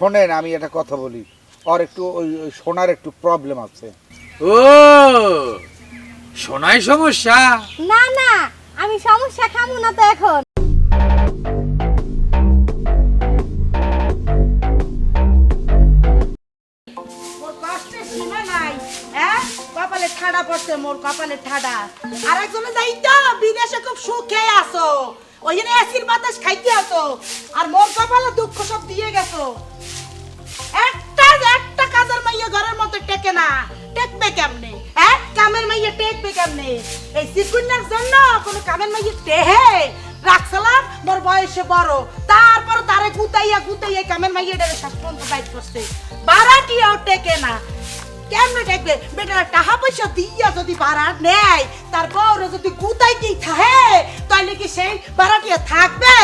শোনেন আমি একটা কথা বলি, ওর একটু ওই শোনার একটু প্রবলেম আছে। ও শোনাই সমস্যা? না না, আমি সমস্যা খামু না তো এখন। মোর কষ্টের সীমা নাই, হ্যাঁ? কপালে ঠাডা পড়ছে, মোর কপালে ঠাডা। আরেকজনে যাই তো বিদেশে খুব সুখে আছো, ওইখানে এসির বাতাস খাইতে আছো, আর মোর কপালে দুঃখ সব দিয়ে গেছো। একটা কাজের মাইয়া ঘরের মধ্যে টেকে না, টেকবে কেমনে? হ্যাঁ, কামের মাইয়া টেকবে কেমনে? এই সিকুইনার জন্য কোনো কামের মাইয়া টেহে রাখছিলাম, মোর বয়সে বড়, তারপর তারে গুতাইয়া গুতাইয়া কামের মাইয়াটারে শেষ পর্যন্ত বাইট করছে। বারাটিয়াও টেকে না, কেমনে টেকবে? বেটারা টাকা পয়সা দিয়া যদি বাড়া নেয়, তার বউরে যদি গুতাইতেই থাকে, তাহলে কি সেই বারাটিয়া থাকবে?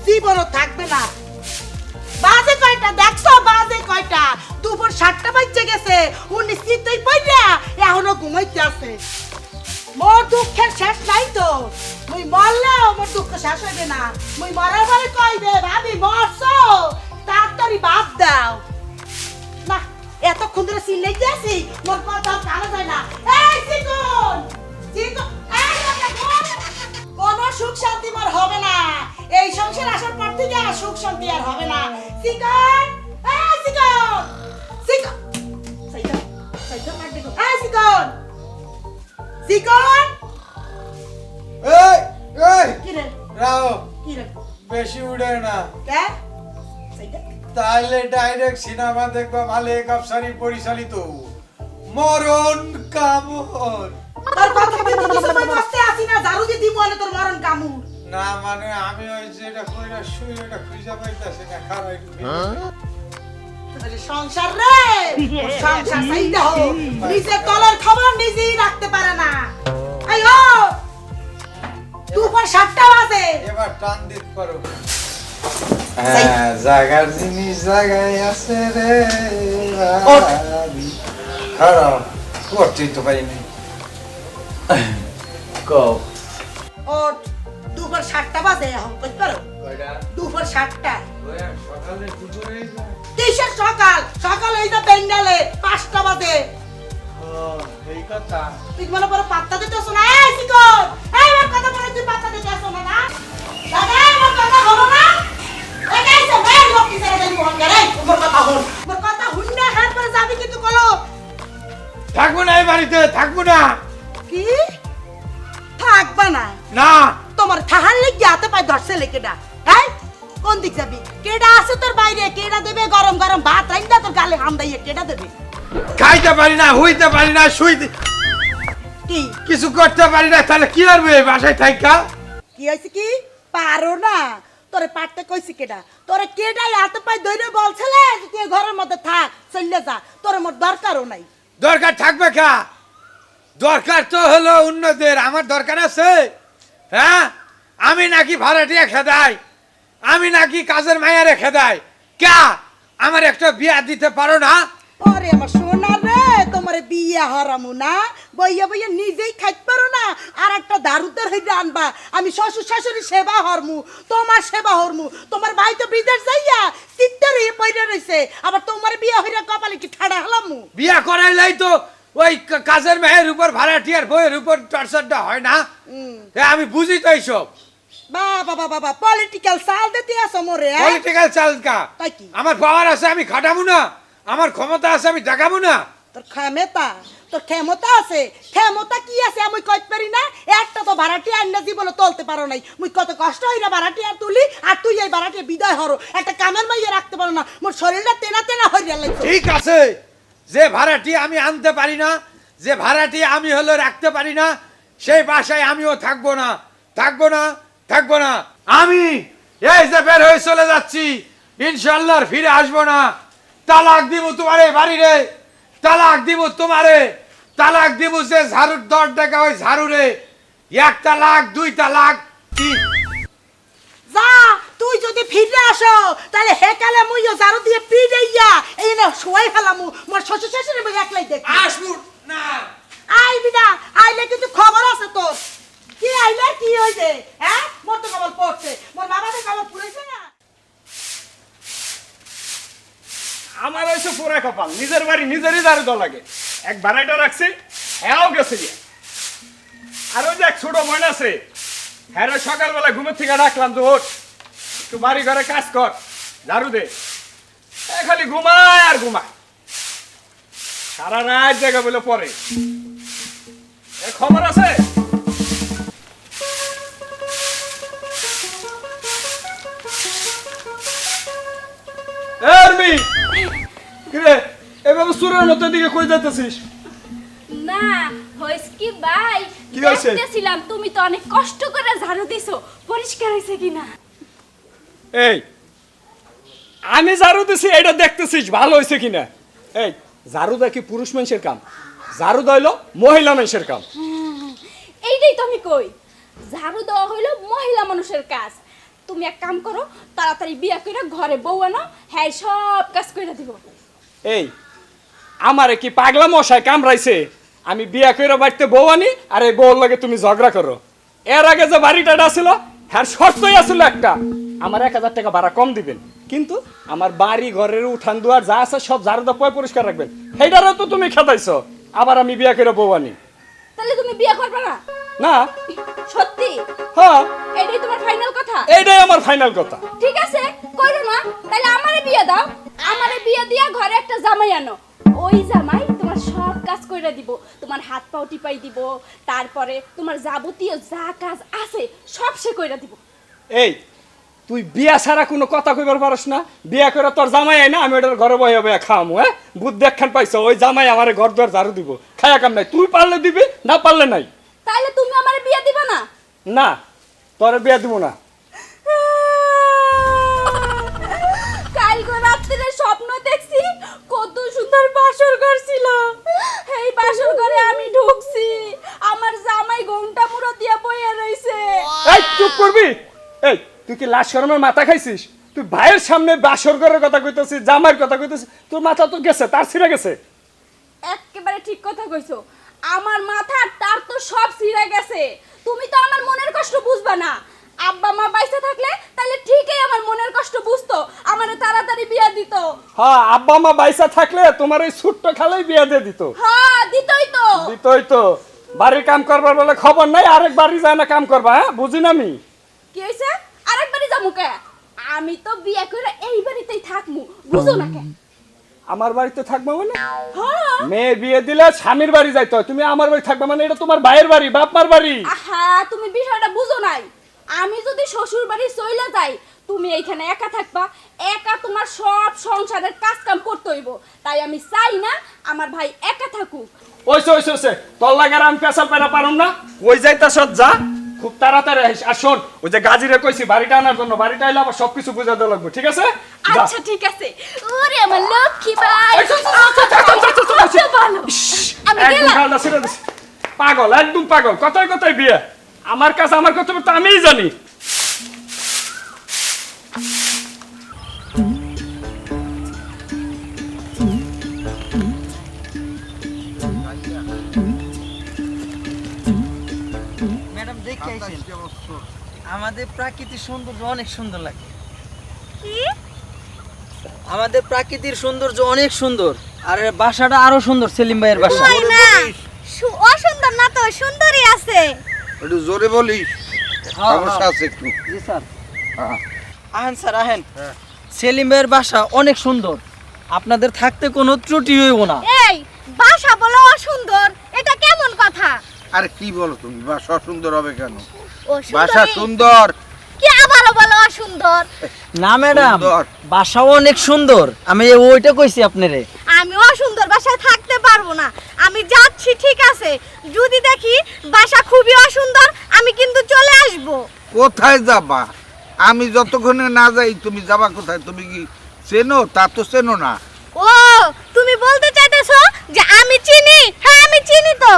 জীবনও থাকবে না। বাজে কয়টা দেখছো? বাজে কয়টা? দুপুর 7টা বাজে গেছে, উনি শীতই পড়া এখনো ঘুমাইতে আছে। মোর দুঃখের শেষ নাই তো, মুই মরলেও মোর দুঃখ শেষ হইবে না। মুই মরার পরে কইবে ভাবি মরছো, তাড়াতাড়ি বাদ দাও। না, এতক্ষণ ধরে চিল্লাইতে আছি, মোর কথা কানে যায় না। এই চিকন, চিকন, এই কোন সুখ শান্তি মোর হবে না। এই সংসার আসার পর থেকে সুখ শান্তি আর হবে না। চিকন, এই চিকন, চিকন, সাইদা, সাইদা মার দেখো। এই চিকন, চিকন, এই এই কি রে? রাও, কি রে? বেশি উড়ে না, কে? সাইদা। তাইলে ডাইরেক্ট সিনেমা দেখবা মালিক আফসারি পরিচালিত মরণ কামড়। তোর কথা বলতে কিছু কই বসতে আসি না, ঝাড়ু দিয়ে দিমু আলে তোর মরণ কামুর। না মানে আমি ওই যেটা কইরা শুই ওটা খুঁজে পাইতাছি না, খারাপ একটু আরে সংসার রে, ওর সংসার সাইদা হো, নিজের তলার খবর নিজেই রাখতে পারে না। আইও, দুপুর 7টা বাজে। এবার টান দিতে পারো। হ্যাঁ, জায়গার জিনিস জায়গায় আছে রে। ওঠ। খারাপ করতেই তো পারি নাই। কও ওঠ, দুপুর 7টা বাজে, এখন কইতে পারো? কয়টা? দুপুর 7টা। ওই আর সকালে দুপুরে যায়। কিসের সকাল? সকাল এই যে বেঙ্গালে 5টা বাজে। ও, এই কথা। তুই মনে করে পাত্তা দিতেছ না? এই চিকন, এই আমার কথা বলে তুই পাত্তা দিতেছ না না? দাদা আমার কথা হলো না? এই যে ভাই লোক কি করে দেন ফোন করে? আমার কথা হল। আমার কথা হুন না, হ্যাঁ পরে যাবি কিন্তু কলো। থাকবো না এই বাড়িতে, থাকবো না। কি? থাকবা না? না, তোমার থাহার লাগি হাতে পায় ধরছে লেকেডা। হ্যাঁ? কোন দিক যাবি? কেডা আছে তোর বাইরে? কেডা দেবে গরম গরম ভাত রাইন্দা তোর গালে হামদাইয়া কেডা দেবে? খাইতে পারি না, হইতে পারি না, শুইতে কি? কিছু করতে পারি না, তাহলে কি করবে বাসায় থাইকা? কি হইছে কি? পারো না? তোরে পারতে কইছি কেডা? তোরে কেডাই হাতে পায় ধরে বলছিলে যে তুই ঘরের মধ্যে থাক, চলে যা। তোর মোর দরকারও নাই। দরকার থাকবে কা? দরকার তো হলো অন্যদের, আমার দরকার আছে? হ্যাঁ, আমি নাকি ভাড়াটিয়া খেদাই, আমি নাকি কাজের মাইয়া রেখে দেয় কে? আমার একটা বিয়া দিতে পারো না? ওরে আমার সোনা রে, তোমারে বিয়া হারামু না, বইয়া বইয়া নিজেই খাইতে পারো না, আর একটা দারুদের হইতে আনবা। আমি শ্বশুর শাশুড়ি সেবা হরমু, তোমার সেবা হরমু। তোমার ভাই তো বিদেশ যাইয়া সিটটার হয়ে পইরা রইছে, আবার তোমার বিয়া হইরা কপালে কি ঠাড়া হলামু? বিয়া করাইলাই তো ওই কাজের মায়ের উপর ভাড়াটিয়ার বইয়ের উপর টর্চারটা হয় না? আমি বুঝি তো এইসব। বাবা বাবা, পলিটিক্যাল চাল দিতে আসো মোরে। পলিটিক্যাল চাল কা? তাই কি? আমার পাওয়ার আছে, আমি খাটাবো না, আমার ক্ষমতা আছে, আমি দেখাবো না। তোর ক্ষমতা, তোর ক্ষমতা আছে? ক্ষমতা কি আছে আমি কইতে পারি না? একটা তো ভাড়াটি আইনা জীবনে তুলতে পারো নাই। মুই কত কষ্ট হইরা ভাড়াটি আর তুলি, আর তুই এই ভাড়াটি বিদায় হরো। একটা কামের মাইয়া রাখতে পারো না, মোর শরীরটা তেনা তেনা হইরা লাগছে। ঠিক আছে, যে ভাড়াটি আমি আনতে পারি না, যে ভাড়াটি আমি হলো রাখতে পারি না, সেই বাসায় আমিও থাকবো না, থাকবো না, থাকবো না। আমি এই যে বের হয়ে চলে যাচ্ছি, ইনশাল্লাহ আর ফিরে আসবো না। তালাক দিব তোমারে বাড়ি রে, তালাক দিব তোমারে, তালাক দিব যে ঝাড়ুর দর দেখা ওই ঝাড়ু রে। 1 তালাক, 2 তালাক, 3। যা, তুই যদি ফিরে আসো তাহলে হেকালে মুইও জারু দিয়ে পিড়াইয়া এই না শোয়াই ফেলামু। মোর শ্বশুর শাশুড়ি বই একলাই দেখ। আসবো না। আইবি না, আইলে কিন্তু খবর আছে তোর। কি আইলে কি হইছে? হ্যাঁ, মোর তো খবর পড়ছে, মোর বাবাদের খবর পুরাইছে না। আমার হয়েছে পুরা কপাল, নিজের বাড়ি নিজেরই ঝাড়ু দেওয়া লাগে। এক ভাড়াটা রাখছি, হ্যাঁ গেছে গিয়ে। আর ওই যে এক ছোট বোন আছে, হ্যাঁ সকালবেলা ঘুমের থেকে ডাকলাম তো ওঠ, একটু বাড়ি ঘরে কাজ কর, ঝাড়ু দে। খালি ঘুমায় আর ঘুমায়, সারা রাত জায়গা বলে পরে। খবর আছে? এভাবে সুরের মতো দিকে কই যাইতেছিস? না হইছে কি ভাই, কি হইছে? দেখতেছিলাম তুমি তো অনেক কষ্ট করে ঝাড়ু দিছো, পরিষ্কার হইছে কিনা। এই আমি ঝাড়ু দিছি, এটা দেখতেছিস ভালো হয়েছে কিনা? এই ঝাড়ু দেয় কি পুরুষ মানুষের কাম? ঝাড়ু দেইলো মহিলা মানুষের কাম। এইটাই তো আমি কই, ঝাড়ু দেওয়া হইলো মহিলা মানুষের কাজ। তুমি এক কাম করো, তাড়াতাড়ি বিয়া করে ঘরে বউ আনো, হ্যাঁ সব কাজ করে দিব। এই আমারে কি পাগলা মশাই কামড়াইছে? আমি বিয়া করে বাড়িতে বউ আনি আর এই বউর লগে তুমি ঝগড়া করো। এর আগে যে বাড়িটা ছিল হ্যাঁ শর্তই আসলে একটা, আমার 1000 টাকা ভাড়া কম দিবেন, কিন্তু আমার বাড়ি ঘরের উঠান দুয়ার যা আছে সব ঝাড়ু দিয়ে পরিষ্কার রাখবেন। সেইটারও তো তুমি খেতাইছো, আবার আমি বিয়া করে বউ আনি। তাহলে তুমি বিয়া করবে না? না। সত্যি? হ্যাঁ। এইটাই তোমার ফাইনাল কথা? এইটাই আমার ফাইনাল কথা। ঠিক আছে, কইরো না, তাহলে আমারে বিয়া দাও। আমারে বিয়া দিয়া ঘরে একটা জামাই আনো, ওই জামাই তোমার সব কাজ কইরা দিব, তোমার হাত পাও টিপাই দিব, তারপরে তোমার যাবতীয় যা কাজ আছে সব সে কইরা দিব। এই তুই বিয়া ছাড়া কোনো কথা কইবার পারস না? বিয়া করে তোর জামাই আই না, আমি ওটার ঘরে বয়ে বয়ে খাওয়ামু। হ্যাঁ বুদ্ধি একখান পাইছো, ওই জামাই আমার ঘর দুয়ার ঝাড়ু দিব, খায়া কাম নাই। তুই পারলে দিবি, না পারলে নাই। তাহলে তুমি আমারে বিয়া দিবা না? না, তোরে বিয়া দিব না। কালকে রাত্রে স্বপ্ন দেখছি কত সুন্দর বাসর ঘর ছিল, এই বাসর ঘরে আমি ঢুকছি, আমার জামাই ঘোমটা মুড়ো দিয়া বইয়া রইছে। এই চুপ করবি? এই তুই কি লাশ শরমের মাথা খাইছিস? তুই ভাইয়ের সামনে বাসর ঘরের কথা কইতেছিস, জামাইয়ের কথা কইতেছিস, তোর মাথা তো গেছে, তার ছিঁড়ে গেছে। একেবারে ঠিক কথা কইছো, আমার মাথা তার তো সব ছিঁড়ে গেছে। তুমি তো আমার মনের কষ্ট বুঝবা না। আব্বা মা বাইসে থাকলে তাহলে ঠিকই আমার মনের কষ্ট বুঝতো, আমারে তাড়াতাড়ি বিয়া দিত। হ্যাঁ আব্বা মা বাইসা থাকলে তোমার এই ছোট্ট খালাই বিয়া দিয়ে দিত। হ্যাঁ দিতই তো। দিতই তো। বাড়ির কাম করবার বলে খবর নাই, আরেক বাড়ি যায় না কাম করবা? হ্যাঁ বুঝি না আমি। কি হইছে? আরেকবারই যামু কে? আমি তো বিয়া করে এই বাড়িতেই থাকমু, বুঝো না কে? আমার বাড়িতে থাকবা মানে? হ্যাঁ। মেয়ে বিয়ে দিলে স্বামীর বাড়ি যাইতো, তুমি আমার বাড়ি থাকবা মানে? এটা তোমার ভাইয়ের বাড়ি, বাপ মার বাড়ি। আহা তুমি বিষয়টা বুঝো নাই। আমি যদি শ্বশুর বাড়ি চইলা যাই, তুমি এইখানে একা থাকবা, একা তোমার সব সংসারের কাজ কাম করতে হইব। তাই আমি চাই না আমার ভাই একা থাকুক। ওইসে ওইসে ওইসে তোর লাগার আমি পেশাল পেরা পারুম না। ওই যাইতাছ যা, খুব তাড়াতাড়ি আইস। আর শোন, ওই যে গাজিরে কইছি বাড়িটা আনার জন্য, বাড়িটা এলে আবার সবকিছু বুঝা দেওয়া লাগবে, ঠিক আছে? যা। আচ্ছা ঠিক আছে। ওরে আমার লক্ষ্মী ভাই, এই, চল, চল, চল, চল, চল, চল, চল, চল, চল। আচ্ছা, ভালো। আমি একদম গেলাম। গালটা ছেড়ে দিছি। পাগল, একদম পাগল, কথায় কথায় বিয়ে। আমার কাছে আমার কথা তো আমিই জানি। ম্যাডাম দেখে আইছেন, আমাদের প্রাকৃতিক সৌন্দর্য অনেক সুন্দর লাগে। আমাদের প্রাকৃতিক সৌন্দর্য অনেক সুন্দর, আর এর বাসাটা আরো সুন্দর। সেলিম ভাইয়ের বাসা কই না, অসুন্দর না তো, সুন্দরই আছে। একটু জোরে বলিস, সমস্যা আছে একটু। জি স্যার। আহেন স্যার আহেন। সেলিম ভাইয়ের বাসা অনেক সুন্দর, আপনাদের থাকতে কোনো ত্রুটি হইব না। এই বাসা বলো অসুন্দর, এটা কেমন কথা? আরে কি বলো তুমি, বাসা সুন্দর হবে কেন? ও বাসা সুন্দরী। সুন্দর। কি আবারও বলো অসুন্দর? না ম্যাডাম, সুন্দর। বাসাও অনেক সুন্দর, আমি ওইটা কইছি আপনারে। আমি অসুন্দর বাসায় থাকতে পারবো না, আমি যাচ্ছি ঠিক আছে। যদি দেখি বাসা খুবই অসুন্দর, আমি কিন্তু চলে আসব। কোথায় যাবা? আমি যতক্ষণে না যাই তুমি যাবা কোথায়? তুমি কি চেনো? তা তো চেনো না। ও তুমি বলতে চাইতেছো যে আমি চিনি? হ্যাঁ আমি চিনি তো।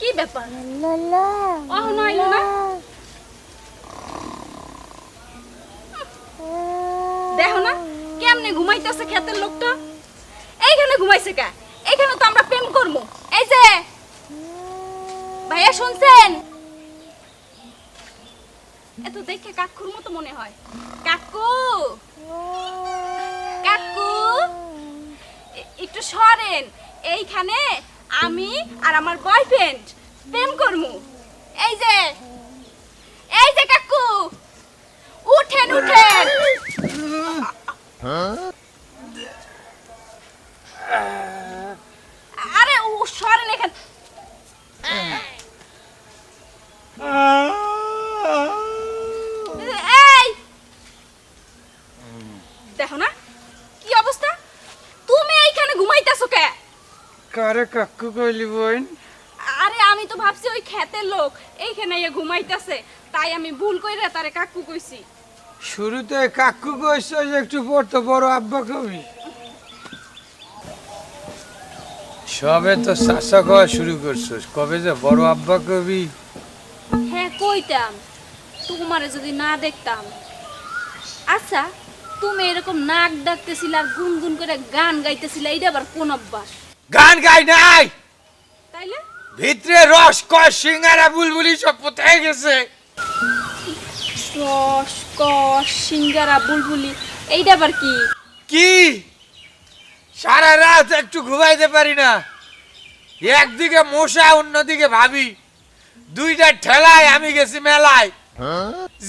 কি ব্যাপার? অহনো আইলো না? ঘুমাইতেছে ক্ষেতের লোকটা? এইখানে ঘুমাইছে কে? এইখানে তো আমরা প্রেম করবো। এই যে ভাইয়া শুনছেন? এত দেখে কাকুর মতো মনে হয়। কাকু, কাকু একটু সরেন। এইখানে আমি আর আমার বয়ফ্রেন্ড প্রেম করবো। এই যে, এই যে কাকু, উঠেন উঠেন। আরে ও সরেন এখান। এই দেখো না কি অবস্থা, তুমি এইখানে ঘুমাইতেছো কে? কারে কাকু কইলি বোন? আরে আমি তো ভাবছি ওই ক্ষেতের লোক এইখানে ঘুমাইতেছে, তাই আমি ভুল কইরা তারে কাকু কইছি। শুরুতে কাকু কইছ, একটু পর তো বড় আব্বা কবি। সবে তো চাষা খাওয়া শুরু করছিস, কবে যে বড় আব্বা কবি? হ্যাঁ কইতাম, তোমারে যদি না দেখতাম। আচ্ছা তুমি এরকম নাক ডাকতেছিল আর গুনগুন করে গান গাইতেছিল, এইটা আবার কোন অভ্যাস? গান গাই নাই, তাইলে ভিতরে রস কয় সিঙ্গারা বুলবুলি সব কোথায় গেছে? রস কস সিঙ্গারা বুলবুলি এইটা আবার কি? কি সারা রাত একটু ঘুমাইতে পারি না, একদিকে মশা অন্যদিকে ভাবি, দুইটা ঠেলায় আমি গেছি মেলায়।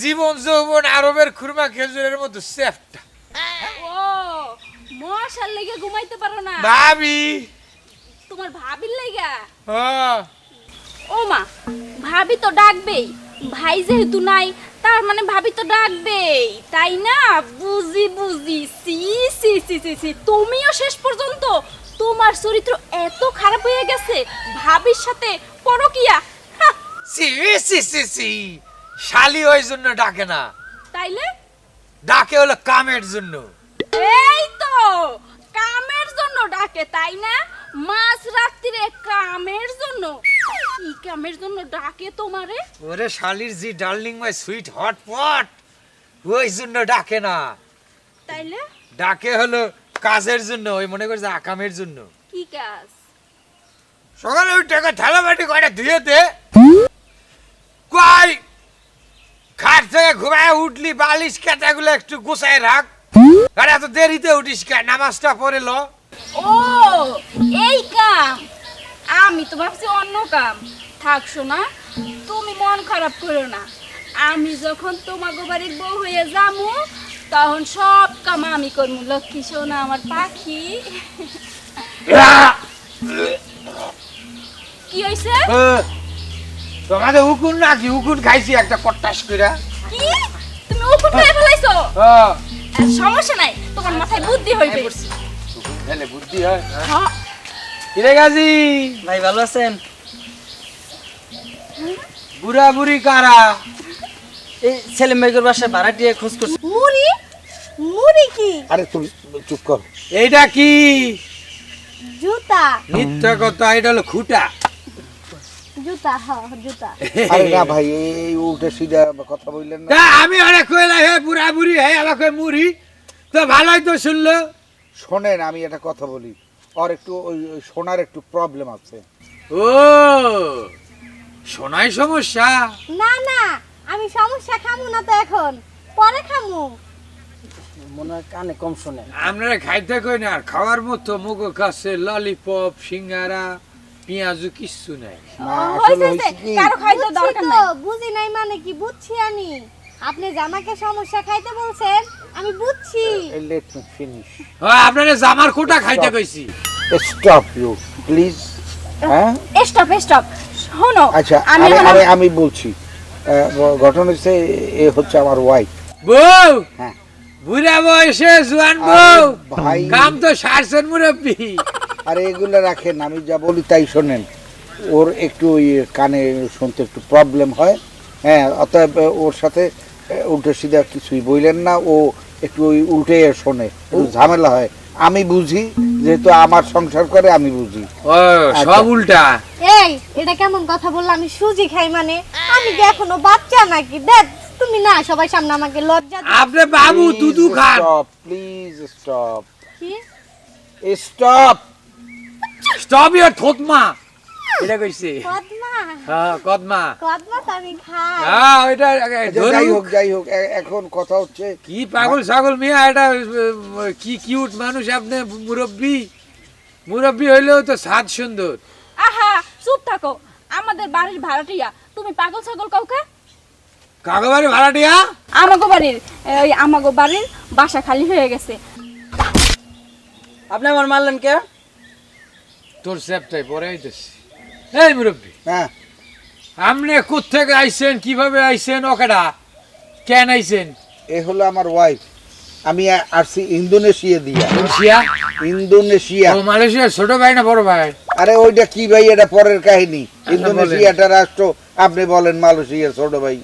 জীবন যৌবন আরবের খুরমা খেজুরের মতো সেফটা। ও মশার লেগে ঘুমাইতে পারো না? ভাবি তোমার ভাবির লেগা? হ্যাঁ। ও মা, ভাবি তো ডাকবেই, ভাই যেহেতু নাই তার মানে ভাবি তো ডাকবেই, তাই না? বুঝি বুঝি। সি সি সি সি সি, তুমিও শেষ পর্যন্ত তোমার চরিত্র এত খারাপ হয়ে গেছে, ভাবির সাথে পরকিয়া। হাহ, সি সি সি সি, শালি ওই জন্য ডাকে না, তাইলে ডাকে হলো কামের জন্য। এই তো কামের জন্য ডাকে, তাই না? মাছ রাত্রিরে কামের জন্য। কি কামের জন্য ডাকে তোমারে? ওরে শালির জি darling my sweet hot pot, ওই জন্য ডাকে না, তাইলে ডাকে হলো কাজের জন্য, ওই মনে করছে আকামের জন্য। কি কাজ? সকালে ওই টাকা থালা বাটি কয়টা ধুয়ে দে, কই খাট থেকে ঘুমায় উঠলি বালিশ কাটাগুলো একটু গুছায় রাখ, আর এত দেরিতে উঠিস কে? নামাজটা পড়ে লো। ও এই কাম, আমি তো ভাবছি অন্য কাম। থাক শোনা, তুমি মন খারাপ করো না, আমি যখন তোমাগো বাড়ির বউ হয়ে যামু তখন সব কাম আমি করবো। লক্ষ্মী সোনা আমার পাখি। কি হইছে? তোমাদের উকুন নাকি? উকুন খাইছি একটা কট্টাস কইরা। কি তুমি উকুন খেয়ে ফেলাইছো? সমস্যা নাই, তোমার মাথায় বুদ্ধি হইবে। উকুন খেলে বুদ্ধি হয়? হ্যাঁ। কিরে গাজী, ভাই ভালো আছেন? বুড়া বুড়ি কারা? এই সেলিম ভাইয়ের বাসায় ভাড়াটিয়া খোঁজ করছি। মুড়ি? মুড়ি কি? আরে তুমি চুপ কর। এইটা কি? জুতা। মিথ্যা কথা, এটা হলো খুঁটা। জুতা, হ্যাঁ জুতা। আরে না ভাই, এই উল্টে সিধা কথা বললেন না। তা আমি অনেক কইলা হে বুড়া বুড়ি, হে আমাকে মুড়ি, তো ভালোই তো শুনলো। শোনেন, আমি একটা কথা বলি, ওর একটু ওই শোনার একটু প্রবলেম আছে। ও শোনাই সমস্যা? না না, আমি সমস্যা খামু না তো, এখন পরে খামু। মনে হয় কানে কম শোনে। আপনারা খাইতে কই না, আর খাওয়ার মতো মুগো কাছে ললিপপ সিঙ্গারা পেঁয়াজু কিচ্ছু নাই। না আসলে হইছে কি, কারো খাইতে বুঝছি দরকার তো, নাই। বুঝি নাই মানে কি? বুঝছি আমি, আপনি জামাকে সমস্যা খাইতে বলছেন, আমি বুঝছি। Let me finish. আপনারা জামার কোটা খাইতে কইছি। Stop you please. হ্যাঁ স্টপ স্টপ, শোনো আচ্ছা, আমি আমি বলছি, ঘটনা হচ্ছে এ হচ্ছে আমার ওয়াইফ। বউ? হ্যাঁ। বুড়া বয়সে জোয়ান বউ, ভাই কাম তো সারছেন মুরব্বী। আরে এগুলো রাখেন, আমি যা বলি তাই শোনেন। ওর একটু ওই কানে শুনতে একটু প্রবলেম হয়, হ্যাঁ, অতএব ওর সাথে উল্টে সিধা কিছুই বললেন না, ও একটু ওই উল্টে শোনে, একটু ঝামেলা হয়। আমি বুঝি, যেহেতু আমার সংসার করে আমি বুঝি। ও সব উল্টা। এই এটা কেমন কথা বললাম? আমি সুজি খাই মানে? আমি কি এখনো বাচ্চা নাকি? দেখ তুমি না সবাই সামনে আমাকে লজ্জা দিও। আপনি বাবু দুধু খান। স্টপ প্লিজ স্টপ কি স্টপ। স্টপ ইওর থতমা, এটা কইছে। কদমা হ্যাঁ কদমা। কদমা তো আমি খাই। হ্যাঁ ওইটা যাই হোক এখন কথা হচ্ছে কি পাগল ছাগল মিয়া, এটা কি কিউট মানুষ আপনি, মুরব্বি হইলেও তো সাদ সুন্দর। আহা চুপ থাকো, আমাদের বাড়ির ভাড়াটিয়া তুমি পাগল ছাগল কাউকে? কাগবাড়ি ভাড়াটিয়া? আমাগো বাড়ির বাসা খালি হয়ে গেছে। আপনি আমার মারলেন কে? তোর সেপটাই পরে আইতেছি। এই মুরব্বি, হ্যাঁ আপনি কোত্থেকে আইছেন, কিভাবে আইছেন, ওকেডা কেন আইছেন? এ হলো আমার ওয়াইফ। আমি আসছি ইন্দোনেশিয়া দিয়া। মালয়েশিয়া? ইন্দোনেশিয়া। ও মালয়েশিয়া ছোট ভাই না বড় ভাই? আরে ওইটা কি ভাই, এটা পরের কাহিনী। বলেন। ইন্দোনেশিয়াটা রাষ্ট্র, আপনি বলেন মালয়েশিয়ার ছোট ভাই।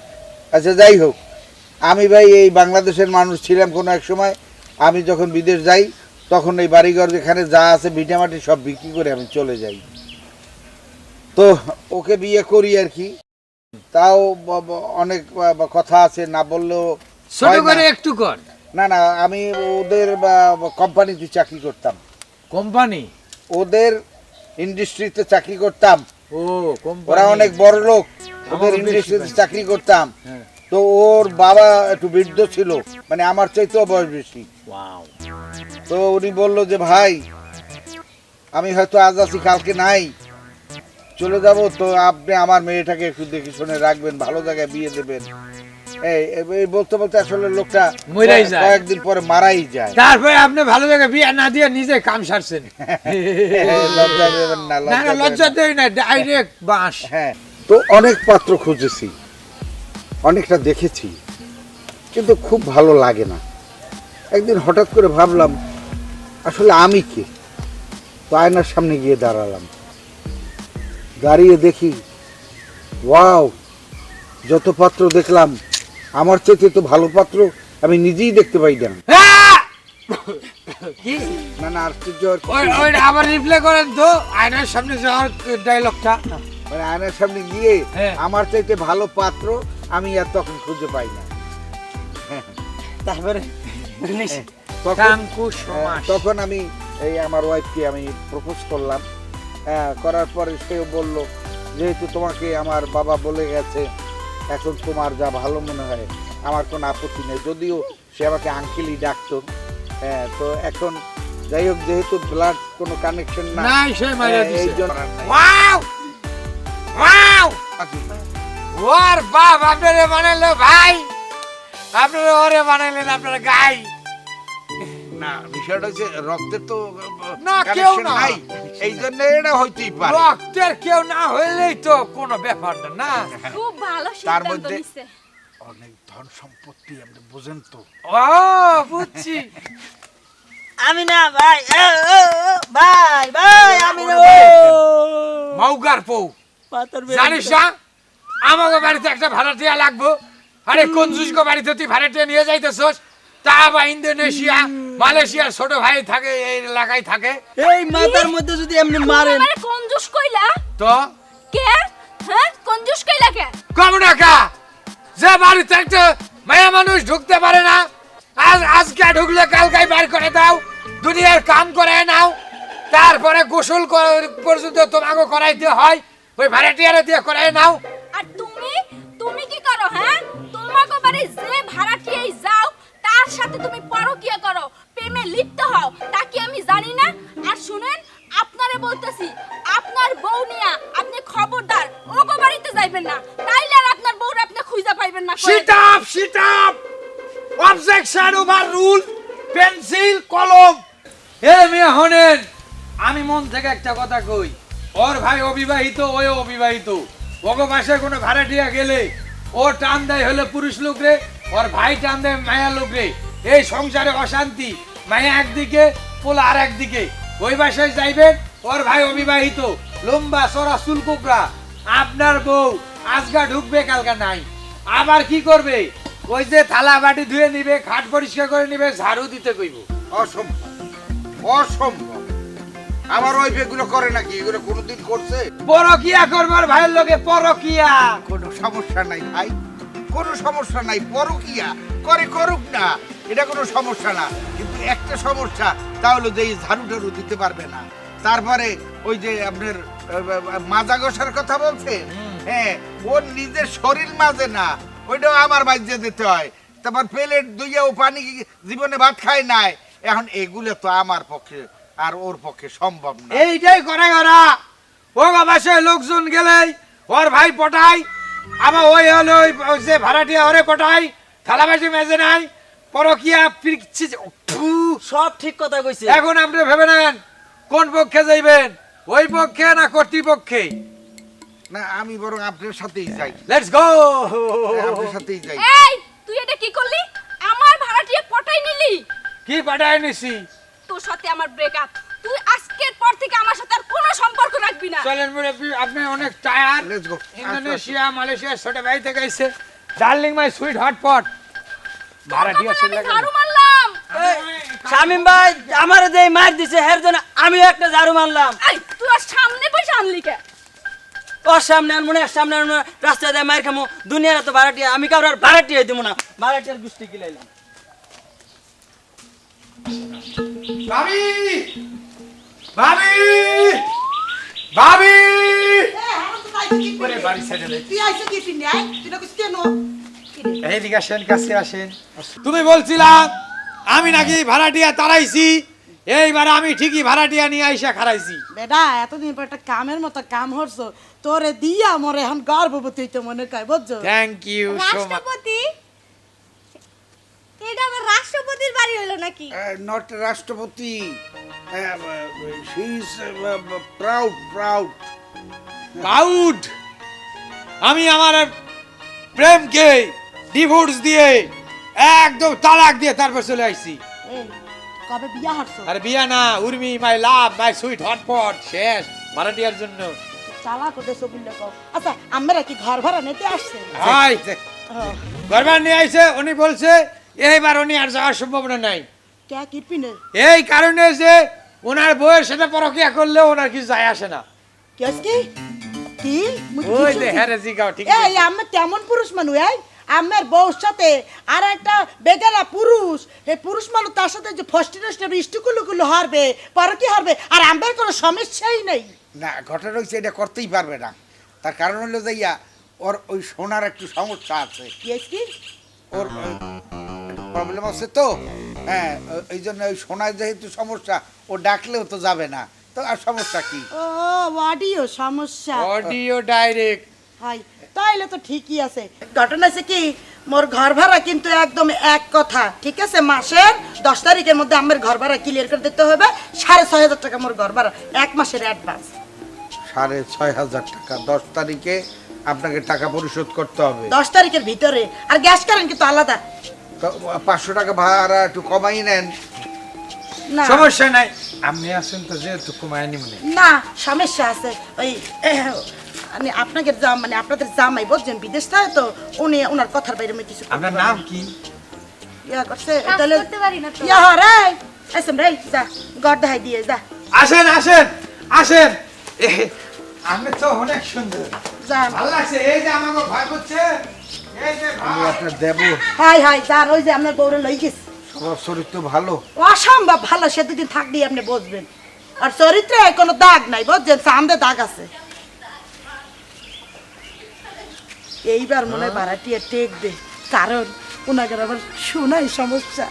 আচ্ছা যাই হোক, আমি ভাই এই বাংলাদেশের মানুষ ছিলাম কোনো এক সময়। আমি যখন বিদেশ যাই তখন এই বাড়িঘর যেখানে যা আছে ভিটামাটি সব বিক্রি করে আমি চলে যাই। তো ওকে বিয়ে করি আর কি। তাও অনেক কথা আছে, না বললেও ছোট হয় না। করে একটু কর। না না, আমি ওদের কোম্পানিতে চাকরি করতাম, কোম্পানি? ওদের ইন্ডাস্ট্রিতে চাকরি করতাম। ও কোম্পানি। ওরা অনেক বড় লোক, ওদের বেশি ইন্ডাস্ট্রিতে ভাই। চাকরি করতাম। হ্যাঁ। তো ওর বাবা একটু বৃদ্ধ ছিল, মানে আমার চাইতেও বয়স বেশি। ওয়াও। তো উনি বললো যে ভাই আমি হয়তো আজ আছি কালকে নাই, চলে যাব, তো আপনি আমার মেয়েটাকে একটু দেখে শুনে রাখবেন, ভালো জায়গায় বিয়ে দেবেন। এই বলতে বলতে আসলে লোকটা মইরাই যায়। কয়েকদিন পরে মারাই যায়। তারপরে আপনি ভালো জায়গায় বিয়ে না দিয়ে নিজে কাম সারছেন। লজ্জা দেবেন না, না না লজ্জা দেই না, ডাইরেক্ট বাঁশ। হ্যাঁ, তো অনেক পাত্র খুঁজেছি, অনেকটা দেখেছি, কিন্তু খুব ভালো লাগে না। একদিন হঠাৎ করে ভাবলাম আসলে আমি কে। তো আয়নার সামনে গিয়ে দাঁড়ালাম, দাঁড়িয়ে দেখি ওয়াও, যত পাত্র দেখলাম আমার চাইতে তো ভালো পাত্র আমি নিজেই দেখতে পাই না। কি? না না, আশ্চর্য আর কিছু ওই না। ওই আবার রিপ্লে করেন তো, আয়নার সামনে যাওয়ার ডায়লগটা। মানে আয়নার সামনে গিয়ে হ্যাঁ। আমার চাইতে ভালো পাত্র আমি আর তখন খুঁজে পাই না। তারপরে তখন কাঙ্কু সমাস। তখন আমি এই আমার ওয়াইফকে আমি প্রপোজ করলাম। করার পরে সেও বলল যেহেতু তোমাকে আমার বাবা বলে গেছে, এখন তোমার যা ভালো মনে হয় আমার কোনো আপত্তি নেই। যদিও সে আমাকে আঙ্কেলই ডাকতো। তো এখন যাই হোক, যেহেতু ব্লাড কোনো কানেকশন না, নাই সে মাইরা এই দিছে। জন্য ওয়াও ওয়াও, ওর বাপ আপনারে বানাইলো ভাই, আপনারা ওরে বানাইলেন আপনারা গাই। না, বিষয়টা হচ্ছে রক্তের তো না, কেউ connection না। নাই, এই জন্য এটা হইতেই পারে। রক্তের কেউ না হইলেই তো কোনো ব্যাপার না। খুব ভালো তার সিদ্ধান্ত মধ্যে নিছে। অনেক ধন সম্পত্তি, আপনি বুঝেন তো। ও বুঝছি। আমি না ভাই, ভাই ভাই আমি না। মাউগার পৌ, পাথর জানিস না আমাকে বাড়িতে একটা ভাড়াটিয়া লাগবো। আরে কঞ্জুসকে বাড়িতে তুই ভাড়াটিয়া নিয়ে যাইতেছস, তা বা ইন্দোনেশিয়া মালয়েশিয়ার ছোট ভাই থাকে, এই এলাকায় থাকে। এই মাথার মধ্যে যদি এমনি মারেন। আমারে কঞ্জুস কইলা? তো কে? হ্যাঁ কঞ্জুস কইলা কে? কম টাকা যে বাড়িতে একটা মায়া মানুষ ঢুকতে পারে না, আজকে ঢুকলে কালকাই বাইর করে দাও, দুনিয়ার কাম করে নাও, তারপরে গোসল পর্যন্ত তোমাকে করাইতে হয়, ওই ভাড়াটিয়ারে দিয়ে করাই নাও। আর তুমি কি করো? হ্যাঁ তোমাকে বাড়ি যে ভাড়াটিয়াই যাও তার সাথে তুমি পরকিয়া করো, প্রেমে লিপ্ত হও, তা কি আমি জানি না? আর শুনেন, আপনারে বলতেছি, আপনার বউ নিয়া আপনি খবরদার ওগো বাড়িতে যাইবেন না, তাইলে আর আপনার বউরে আপনি খুঁজে পাইবেন না। Sit up! Objection overruled! Pencil কলম। এ মেয়ে হনেন, আমি মন থেকে একটা কথা কই, ওর ভাই অবিবাহিত, ওই অবিবাহিত, ওগো বাসায় কোনো ভাড়াটিয়া গেলে ও টান দেয় হলে পুরুষ লোক রে, ওর ভাই টান দেয় মায়া লোক রে। এই সংসারে অশান্তি, মায়া একদিকে পোলা আর একদিকে। ওই বাসায় যাইবেন, ওর ভাই অবিবাহিত, লম্বা চড়া চুল কোকড়া, আপনার বউ আজকা ঢুকবে কালকা নাই, আবার কি করবে? ওই যে থালা বাটি ধুয়ে নিবে, খাট পরিষ্কার করে নিবে, ঝাড়ু দিতে কইব। অসম্ভব, অসম্ভব। আমার ওয়াইফ এগুলো করে নাকি? এগুলো কোনোদিন করছে? পরকিয়া করবার ভাইয়ের লগে পরকিয়া। কোনো সমস্যা নাই ভাই, কোনো সমস্যা নাই, পরকিয়া করে করুক না, এটা কোনো সমস্যা না। কিন্তু একটা সমস্যা, তাহলে যে এই ঝাড়ু টাড়ু দিতে পারবে না। তারপরে ওই যে আপনার মাজা ঘষার কথা বলছে, হ্যাঁ, ওর নিজের শরীর মাজে না, ওইটাও আমার মাঝে দিতে হয়। তারপর প্লেট ধুইয়াও পানি জীবনে ভাত খায় নাই, এখন এগুলো তো আমার পক্ষে আর ওর পক্ষে সম্ভব না। এইটাই করে ওরা। ও বাসায় লোকজন গেলেই ওর ভাই পটাই, আবার ওই হলো ওই যে ভাড়াটিয়া ওরে পটাই, থালাবাসি মেজে নাই, পরকিয়া পিরছি। সব ঠিক কথা কইছে। এখন আপনি ভেবে নেন কোন পক্ষে যাইবেন, ওই পক্ষে না কর্তৃপক্ষে? না, আমি বরং আপনার সাথেই যাই। Let's go. আপনার সাথেই যাই। এই তুই এটা কি করলি? আমার ভাড়াটিয়া পটাই নিলি? কি পাঠায় নিছি? তোর সাথে আমার ব্রেকআপ। তুই আজকের পর থেকে আমার সাথে আর কোনো সম্পর্ক রাখবি না। চলেন মুরব্বি, আপনি অনেক tyre. Let's go. Indonesia, Malaysia, ছোট ভাই থেকে আইছে। Darling my sweet hotpot. ভাড়াটিয়া আমি ছেলে ঝাড়ু মারলাম। শামিম ভাই আমার যে মার দিছে এর জন্য আমিও একটা ঝাড়ু মারলাম। এই তুই আর সামনে বসে আনলি কে? ওর সামনে আর মনে সামনে আর মনে রাস্তায় দিয়ে মার খামো, দুনিয়ার তো ভাড়াটিয়া, আমি কারোর ভাড়াটিয়া দিব না, ভাড়াটিয়ার গুষ্টি গিলাইলাম। ভাবি, ভাবি, ভাবি। ওরে বাড়ি ছেড়ে দে। তুই আইছো কি তিন আই তুই না কেন এইদিকে আসেন, কাছে আসেন। তুমি বলছিলা আমি নাকি ভাড়াটিয়া তাড়াইছি, এইবার আমি ঠিকই ভাড়াটিয়া নিয়ে আইসা খারাইছি। বেটা এতদিন পর একটা কামের মতো কাম হরছো, তোরে দিয়া মরে এখন গর্ভবতী হইতে মনে কয়, বুঝছো? Thank you so much. রাষ্ট্রপতি, এটা আমার রাষ্ট্রপতির বাড়ি হলো নাকি? নট রাষ্ট্রপতি, শি ইজ প্রাউড। প্রাউড। আমি আমার প্রেমকে ডিভোর্স দিয়ে একদম তালাক দিয়ে তারপর চলে আইছি। এই, কবে বিয়া হরছো? আরে বিয়া না, উর্মি মাই লাভ মাই সুইট হটপট শেষ ভাড়াটিয়ার জন্য। চালা কোটে সবুল্লে কও। আচ্ছা আমরা কি ঘর ভাড়া নিতে আসছে? হাই হ্যাঁ। গরবার নিয়ে আইছে, উনি বলছে এইবার উনি আর যাওয়ার সম্ভাবনা নাই। কে কি পিনে? এই কারণে যে ওনার বউয়ের সাথে পরকিয়া করলে ওনার কিছু যায় আসে না। কেস কি? কি? মুই কি ওই শুনছি? যে হ্যাঁ রে জিগাও ঠিক এই আমি তেমন পুরুষ মানুষ, এই আমার বউর সাথে আর একটা বেগানা পুরুষ, এই পুরুষ মানুষ তার সাথে যে ফষ্টি নষ্টি ইষ্টুকুলুকুলু হারবে, পর কি হারবে, আর আমার কোনো সমস্যাই নেই। না, ঘটনা হচ্ছে এটা করতেই পারবে না। তার কারণ হলো যাইয়া ওর ওই সোনার একটু সমস্যা আছে। কেস কি? ওর প্রবলেম আছে তো, হ্যাঁ, এই জন্য ওই সোনার যেহেতু সমস্যা, ও ডাকলেও তো যাবে না, তো আর সমস্যা কি? ও অডিও সমস্যা। Audio direct. হাই তাইলে তো ঠিকই আছে। ঘটনা আছে কি, মোর ঘর ভাড়া কিন্তু একদম এক কথা, ঠিক আছে? মাসের 10 তারিখের মধ্যে আমার ঘর ভাড়া ক্লিয়ার করে দিতে হবে। 6,500 টাকা মোর ঘর ভাড়া, এক মাসের অ্যাডভান্স। 6,500 টাকা 10 তারিখে আপনাকে টাকা পরিশোধ করতে হবে। 10 তারিখের ভিতরে। আর গ্যাস কারেন্ট কিন্তু আলাদা। তো 500 টাকা ভাড়া একটু কমাই নেন। না সমস্যা নাই, আপনি আসেন তো যেহেতু কমায় নিমনে। না সমস্যা আছে। ওই মানে আপনাকে মানে আপনাদের জামাই বুঝছেন বিদেশ থাকে তো, উনি ওনার কথার বাইরে আমি কিছু আপনার নাম কি? ইয়া করছে কাজ তাহলে করতে পারি না তো। ইয়া রে এসম রে যা গড় দেখাই দিয়ে যা আসেন আসেন আসেন। আমি তো অনেক সুন্দর, যা। ভালো লাগছে। এই যে আমাকে ভয় করছে, এই যে আমি ভাই। আপনার দেব, হাই হাই যা, ওই যে আপনার বউরে লই গেছে। সবার চরিত্র ভালো। অসম্ভব ভালো, সে দুদিন থাকলেই আপনি বুঝবেন। আর চরিত্রে কোনো দাগ নাই বুঝছেন, চান্দে দাগ আছে। এইবার মনে হয় ভাড়াটিয়া টেক দে, কারণ ওনাকে আবার শোনাই সমস্যা।